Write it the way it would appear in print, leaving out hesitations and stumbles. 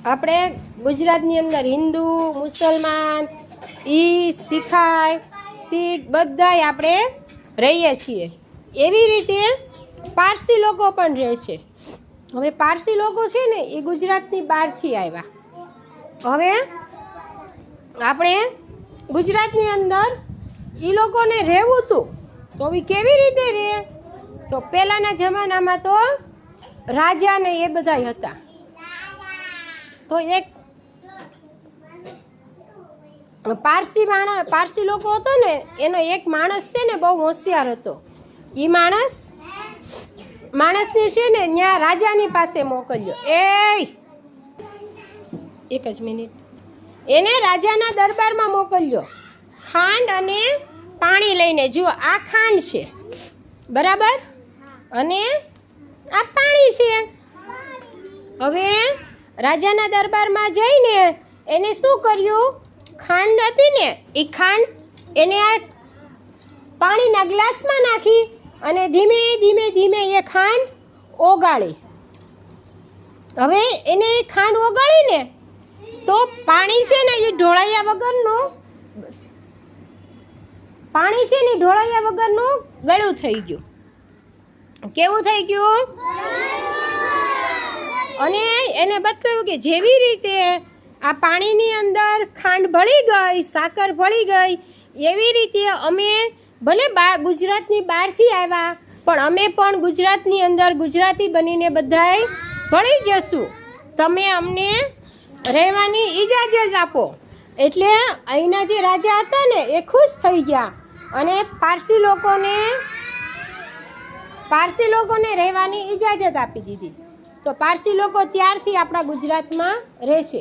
આપણે ગુજરાતની અંદર હિન્દુ, મુસલમાન, શીખાય, શીખ બધાય આપણે રહીએ છીએ. એવી રીતે પારસી લોકો પણ રહે છે. હવે પારસી લોકો છે ને એ ગુજરાતની બહારથી આવ્યા. હવે આપણે ગુજરાતની અંદર એ લોકોને રહેવું હતું તો બી કેવી રીતે રહે? તો પહેલાંના જમાનામાં તો રાજા ને એ બધાય હતા. તો એક પારસી લોકો હતો ને, એનો એક માણસ છે ને બહુ હોશિયાર હતો. એ માણસને છે ને ત્યાં રાજાની પાસે મોકલ્યો. એક જ મિનિટ. એને રાજાના દરબારમાં મોકલ્યો ખાંડ અને પાણી લઈને. જુઓ, આ ખાંડ છે, બરાબર, અને આ પાણી છે. હવે રાજાના દરબારમાં જઈને એને શું કર્યું? ખાંડ હતી ને એ ખાંડ એને આ પાણીના ગ્લાસમાં નાખી અને ધીમે ધીમે ધીમે એ ખાંડ ઓગાળી. હવે એને એ ખાંડ ઓગાળીને તો પાણી છે ને એ ઢોળાયા વગરનું ગળું થઈ ગયું. કેવું થઈ ગયું? અને એને બતાવ્યું કે જેવી રીતે આ પાણીની અંદર ખાંડ ભળી ગઈ, સાકર ભળી ગઈ, એવી રીતે અમે ભલે ગુજરાતની બહારથી આવ્યા પણ અમે પણ ગુજરાતની અંદર ગુજરાતી બનીને બધાય ભળી જશું. તમે અમને રહેવાની ઇજાજત આપો. એટલે અહીંના જે રાજા હતા ને એ ખુશ થઈ ગયા અને પારસી લોકોને રહેવાની ઇજાજત આપી દીધી. તો પારસી લોકો ત્યારથી આપણા ગુજરાતમાં રહેશે.